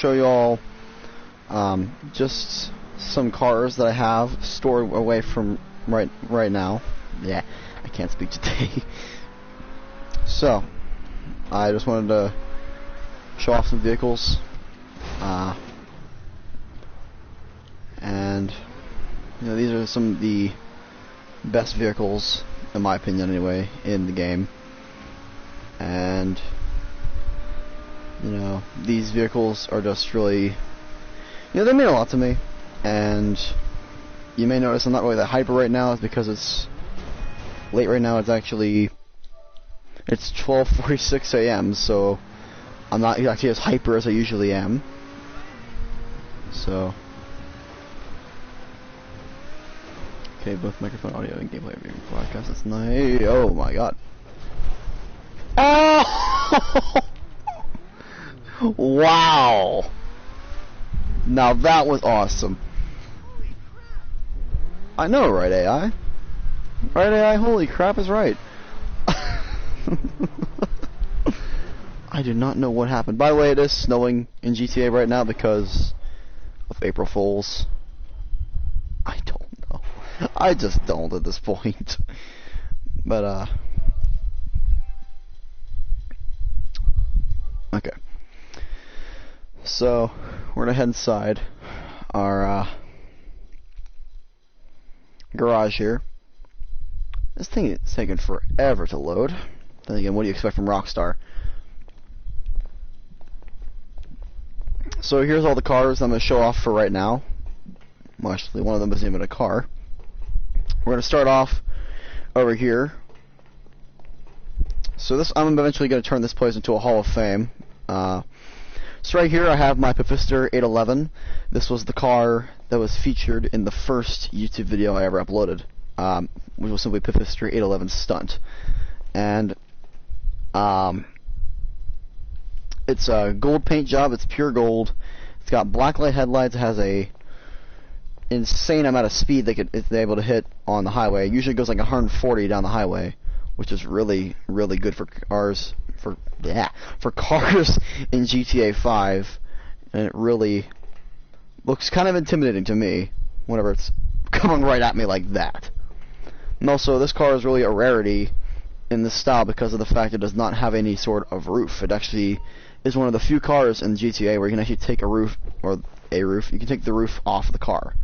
show you all just some cars that I have stored away from right now. Yeah, I can't speak today. So, I just wanted to show off some vehicles, and you know, these are some of the best vehicles, in my opinion anyway, in the game. And you know, these vehicles are just really, you know, they mean a lot to me. And you may notice I'm not really that hyper right now. It's because it's late right now. It's 12:46 a.m. So I'm not actually as hyper as I usually am. So, okay, both microphone, audio, and gameplay of your podcast. That's nice. Oh my god. Oh! Wow. Now that was awesome. I know, right, AI? Right, AI? Holy crap is right. I do not know what happened. By the way, it is snowing in GTA right now because of April Fools. I don't know. I just don't at this point. But, okay. So, we're gonna head inside our, garage here. This thing is taking forever to load. Then again, what do you expect from Rockstar? So here's all the cars I'm going to show off for right now. Well, actually, one of them isn't even a car. We're going to start off over here. So this, I'm eventually going to turn this place into a Hall of Fame. So right here I have my Pipister 811. This was the car that was featured in the first YouTube video I ever uploaded, which was simply Pipister 811 Stunt. And it's a gold paint job. It's pure gold. It's got blacklight headlights. It has a insane amount of speed it's able to hit on the highway. It usually goes like 140 down the highway, which is really, really good for cars. For cars in GTA 5, and it really looks kind of intimidating to me whenever it's coming right at me like that. And also, this car is really a rarity in this style because of the fact it does not have any sort of roof. It actually is one of the few cars in GTA where you can actually take you can take the roof off the car.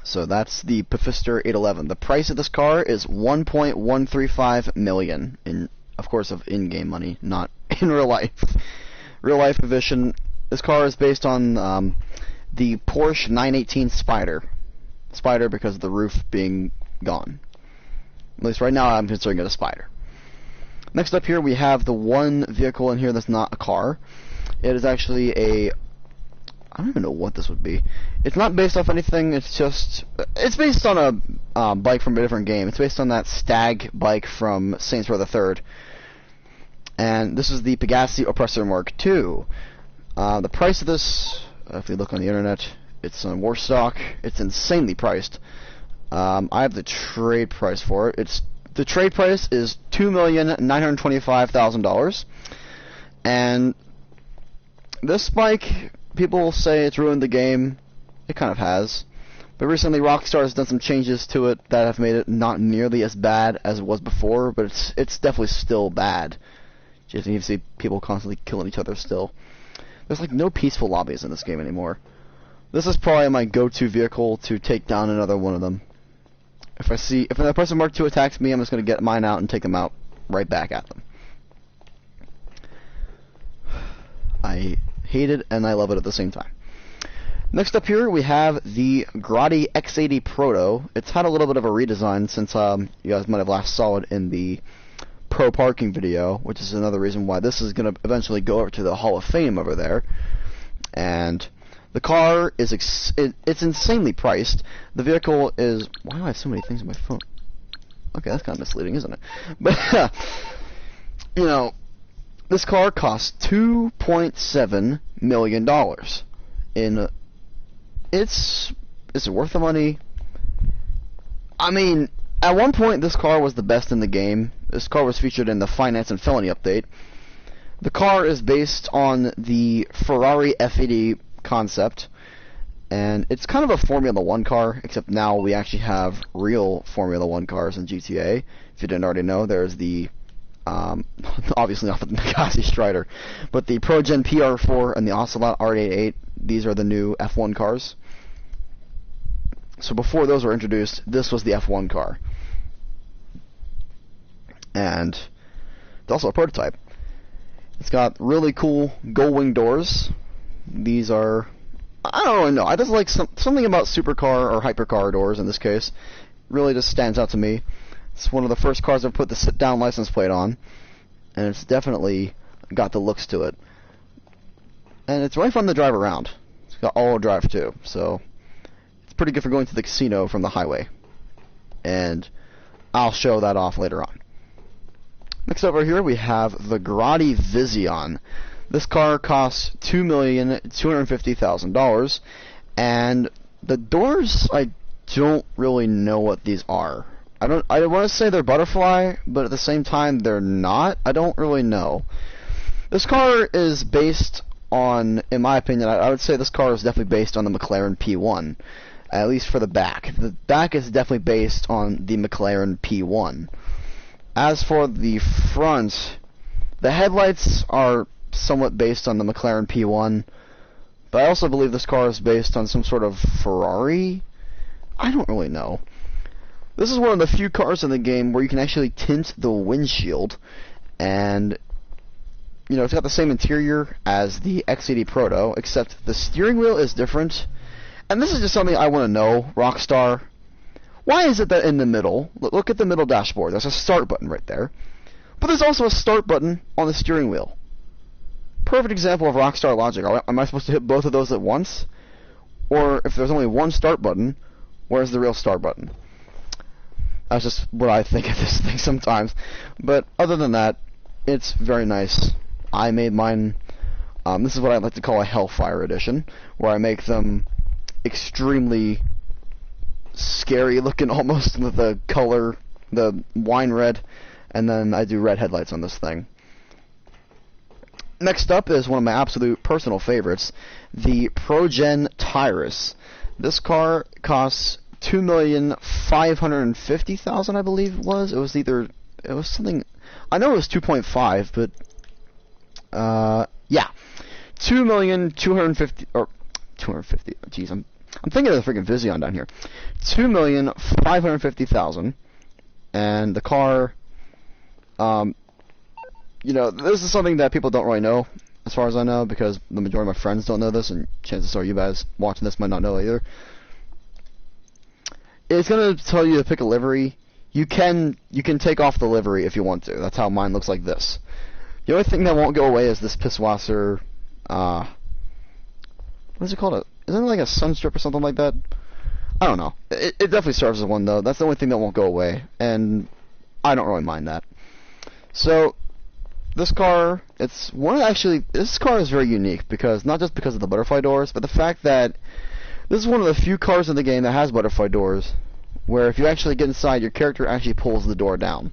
So that's the Pipister 811. The price of this car is $1.135 million of course, of in-game money, not in real life. Real life edition. This car is based on the Porsche 918 Spider. Spider because of the roof being gone. At least right now I'm considering it a Spider. Next up here we have the one vehicle in here that's not a car. It is actually I don't even know what this would be. It's not based off anything, it's based on a bike from a different game. It's based on that Stag bike from Saints Row the Third. And this is the Pegassi Oppressor Mark II. The price of this, if you look on the internet, it's on Warstock. It's insanely priced. I have the trade price for it. The trade price is $2,925,000. And this bike, people say it's ruined the game. It kind of has. But recently Rockstar has done some changes to it that have made it not nearly as bad as it was before, but it's definitely still bad. You can see people constantly killing each other still. There's like no peaceful lobbies in this game anymore. This is probably my go-to vehicle to take down another one of them. If an Oppressor Mark II attacks me, I'm just going to get mine out and take them out right back at them. I hate it and I love it at the same time. Next up here we have the Grotti X80 Proto. It's had a little bit of a redesign since you guys might have last saw it in the Pro Parking video, which is another reason why this is going to eventually go over to the Hall of Fame over there. And the car is it's insanely priced. The vehicle is... Why do I have so many things on my phone? Okay, that's kind of misleading, isn't it? But, you know, this car costs $2.7 million. Is it worth the money? I mean, at one point this car was the best in the game. This car was featured in the Finance and Felony update. The car is based on the Ferrari F80 concept, and it's kind of a Formula 1 car, except now we actually have real Formula 1 cars in GTA. If you didn't already know, there's the, obviously not the Bugatti Strider, but the ProGen PR4 and the Ocelot R88, these are the new F1 cars. So before those were introduced, this was the F1 car. And it's also a prototype. It's got really cool gull wing doors. These are, I don't really know. I just like something about supercar or hypercar doors in this case. Really just stands out to me. It's one of the first cars I've put the sit-down license plate on, and it's definitely got the looks to it. And it's really fun to drive around. It's got all-wheel drive too, so it's pretty good for going to the casino from the highway. And I'll show that off later on. Next over here we have the Grotti Vision. This car costs $2,250,000, and the doors, I don't really know what these are. I want to say they're butterfly, but at the same time they're not. I don't really know. This car is based on, in my opinion, I would say this car is definitely based on the McLaren P1, at least for the back. The back is definitely based on the McLaren P1. As for the front, the headlights are somewhat based on the McLaren P1, but I also believe this car is based on some sort of Ferrari. I don't really know. This is one of the few cars in the game where you can actually tint the windshield, and you know, it's got the same interior as the X80 Proto, except the steering wheel is different. And this is just something I want to know, Rockstar. Why is it that in the middle, look at the middle dashboard, there's a start button right there, but there's also a start button on the steering wheel? Perfect example of Rockstar logic. Am I supposed to hit both of those at once? Or if there's only one start button, where's the real start button? That's just what I think of this thing sometimes. But other than that, it's very nice. I made mine, this is what I like to call a Hellfire edition, where I make them extremely scary looking almost with the color, the wine red, and then I do red headlights on this thing. Next up is one of my absolute personal favorites, the ProGen Tyrus. This car costs $2,550,000, I believe it was. It was something, I know it was 2.5, but yeah, 2,250 or 250. Jeez, I'm thinking of the freaking Vision down here. 2,550,000, and the car, you know, this is something that people don't really know, as far as I know, because the majority of my friends don't know this, and chances are you guys watching this might not know either. It's gonna tell you to pick a livery. You can take off the livery if you want to. That's how mine looks like this. The only thing that won't go away is this Pisswasser, what is it called? Isn't it like a sunstrip or something like that? I don't know. It definitely serves as one, though. That's the only thing that won't go away, and I don't really mind that. So, this car, this car is very unique, because not just because of the butterfly doors, but the fact that this is one of the few cars in the game that has butterfly doors, where if you actually get inside, your character actually pulls the door down.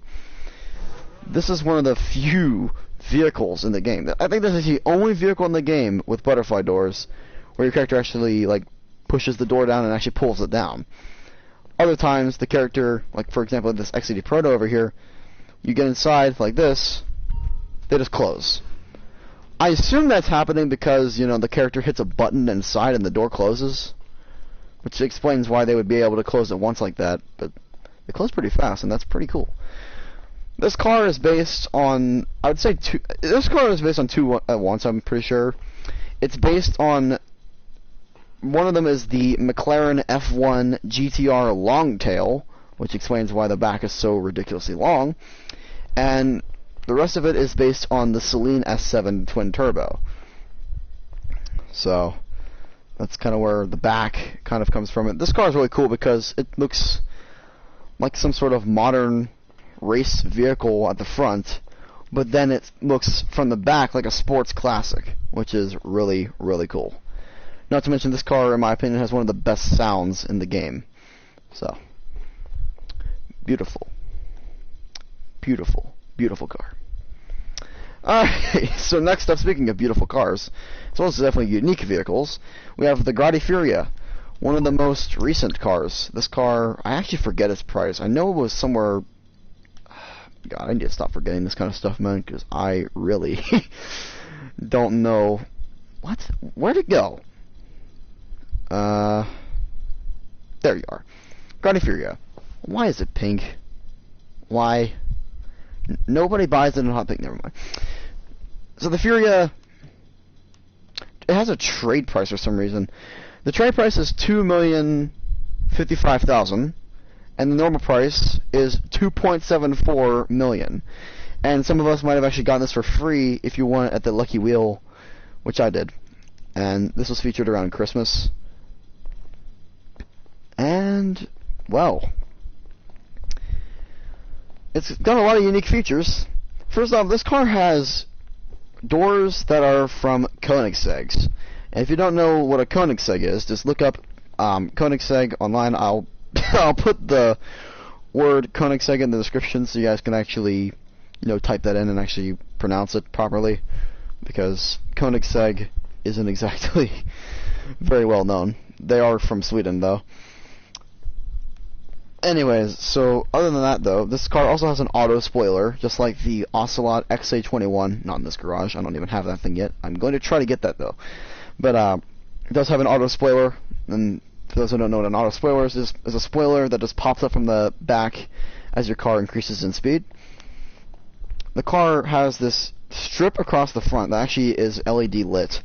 This is one of the few vehicles in the game. I think this is the only vehicle in the game with butterfly doors where your character actually like pushes the door down and actually pulls it down. Other times the character, like for example this X80 Proto over here, you get inside like this, they just close. I assume that's happening because, you know, the character hits a button inside and the door closes, which explains why they would be able to close it once like that, but they close pretty fast, and that's pretty cool. This car is based on, I would say this car is based on two at once, I'm pretty sure. It's based on, one of them is the McLaren F1 GTR Longtail, which explains why the back is so ridiculously long, and the rest of it is based on the Celine S7 twin turbo. So that's kind of where the back kind of comes from. This car is really cool because it looks like some sort of modern race vehicle at the front, but then it looks from the back like a sports classic, which is really, really cool. Not to mention this car, in my opinion, has one of the best sounds in the game. So, beautiful. Beautiful. Beautiful car. Alright, so next up, speaking of beautiful cars, as well as definitely unique vehicles, we have the Furia, one of the most recent cars. This car, I actually forget its price. I know it was somewhere... God, I need to stop forgetting this kind of stuff, man, because I really don't know... What? Where'd it go? There you are. Furia. Why is it pink? Why? Nobody buys it in hot pink, never mind. So the Furia, it has a trade price for some reason. The trade price is $2,055,000, and the normal price is $2.74 million. And some of us might have actually gotten this for free if you won it at the Lucky Wheel, which I did. And this was featured around Christmas. And, well, it's got a lot of unique features. First off, this car has doors that are from Koenigsegg. And if you don't know what a Koenigsegg is, just look up Koenigsegg online. I'll put the word Koenigsegg in the description so you guys can actually, type that in and actually pronounce it properly, because Koenigsegg isn't exactly very well known. They are from Sweden, though. Anyways, so other than that, though, this car also has an auto spoiler, just like the Ocelot XA21. Not in this garage. I don't even have that thing yet. I'm going to try to get that, though. But it does have an auto spoiler, and for those who don't know what an auto spoiler is a spoiler that just pops up from the back as your car increases in speed. The car has this strip across the front that actually is LED lit,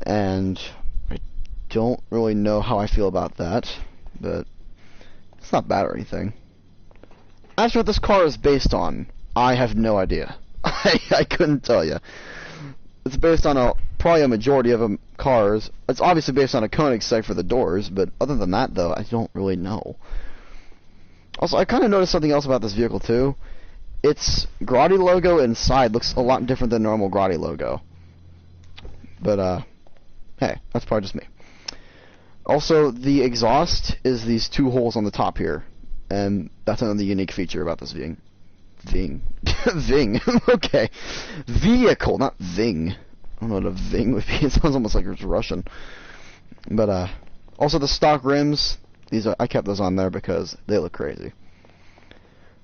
and I don't really know how I feel about that, but it's not bad or anything. As for what this car is based on, I have no idea. I couldn't tell you. It's based on probably a majority of cars. It's obviously based on a Koenigsegg for the doors, but other than that, though, I don't really know. Also, I kind of noticed something else about this vehicle, too. Its Grotti logo inside looks a lot different than normal Grotti logo. But, hey, that's probably just me. Also, the exhaust is these two holes on the top here, and that's another unique feature about this Ving. Okay. Vehicle, not Ving. I don't know what a Ving would be. It sounds almost like it's Russian. But, also the stock rims, I kept those on there because they look crazy.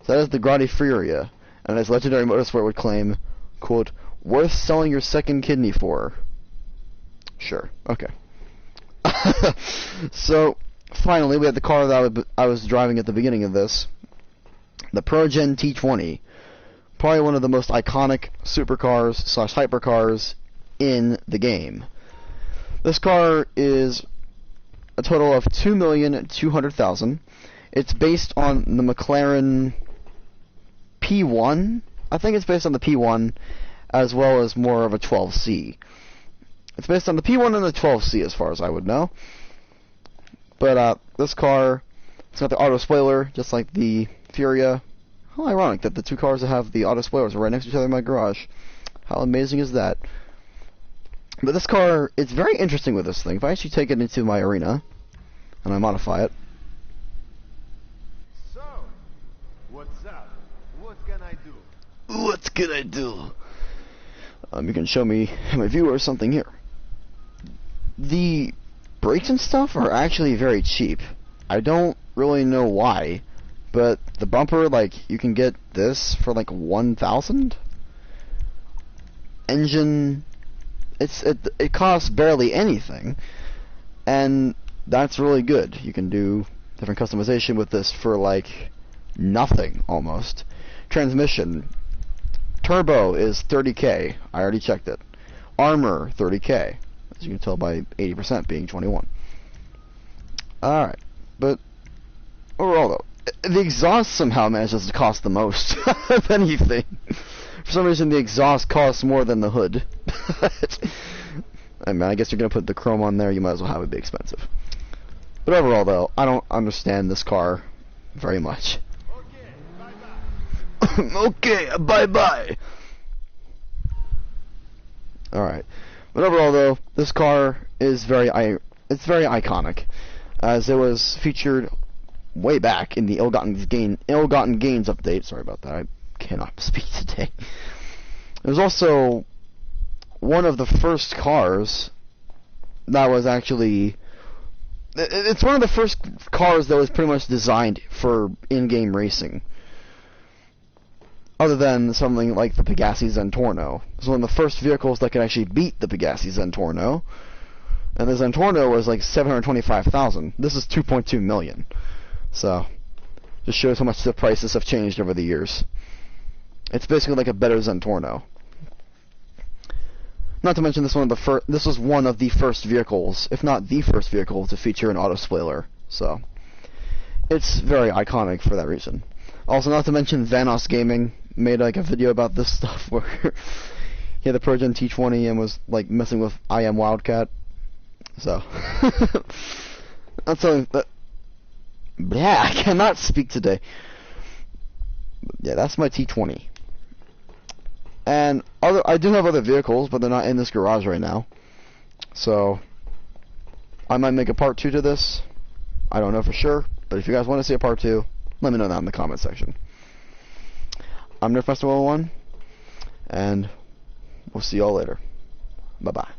So that is the Grotti Furia, and as Legendary Motorsport would claim, quote, worth selling your second kidney for. Sure, okay. So, finally, we had the car that I was driving at the beginning of this. The ProGen T20. Probably one of the most iconic supercars / hypercars in the game. This car is a total of $2,200,000. It's based on the McLaren P1. I think it's based on the P1 as well as more of a 12C. It's based on the P1 and the 12C as far as I would know. But this car, it's got the auto spoiler just like the Furia. How ironic that the two cars that have the auto spoilers are right next to each other in my garage. How amazing is that? But this car, it's very interesting with this thing. If I actually take it into my arena and I modify it. So, what's up? What can I do? What can I do? You can show me, my viewers, something here. The brakes and stuff are actually very cheap. I don't really know why, but the bumper, you can get this for $1,000. Engine, it costs barely anything, and that's really good. You can do different customization with this for nothing almost. Transmission, turbo is $30K. I already checked it. Armor, $30K. As you can tell by 80% being 21. Alright, but overall though, the exhaust somehow manages to cost the most of anything. For some reason the exhaust costs more than the hood. I mean, I guess you're going to put the chrome on there, you might as well have it be expensive. But overall though, I don't understand this car very much. Okay, bye-bye. Alright. But overall, though, this car is very iconic, as it was featured way back in the Ill-Gotten Gains update. Sorry about that, I cannot speak today. It was also one of the first cars that was actually... It's one of the first cars that was pretty much designed for in-game racing. Other than something like the Pegassi Zentorno. It's one of the first vehicles that could actually beat the Pegassi Zentorno. And the Zentorno was like 725,000. This is 2.2 million. So, just shows how much the prices have changed over the years. It's basically like a better Zentorno. Not to mention this was one of the first vehicles, if not the first vehicle, to feature an auto spoiler. So, it's very iconic for that reason. Also, not to mention Vanos Gaming made like a video about this stuff where he had the ProGen T20 and was like messing with I Am Wildcat. So that's something that I cannot speak today. Yeah, that's my T20. And I do have other vehicles, but they're not in this garage right now. So I might make a part 2 to this. I don't know for sure, but if you guys want to see a part 2, let me know that in the comment section. I'm NerdFestival1, and we'll see y'all later. Bye-bye.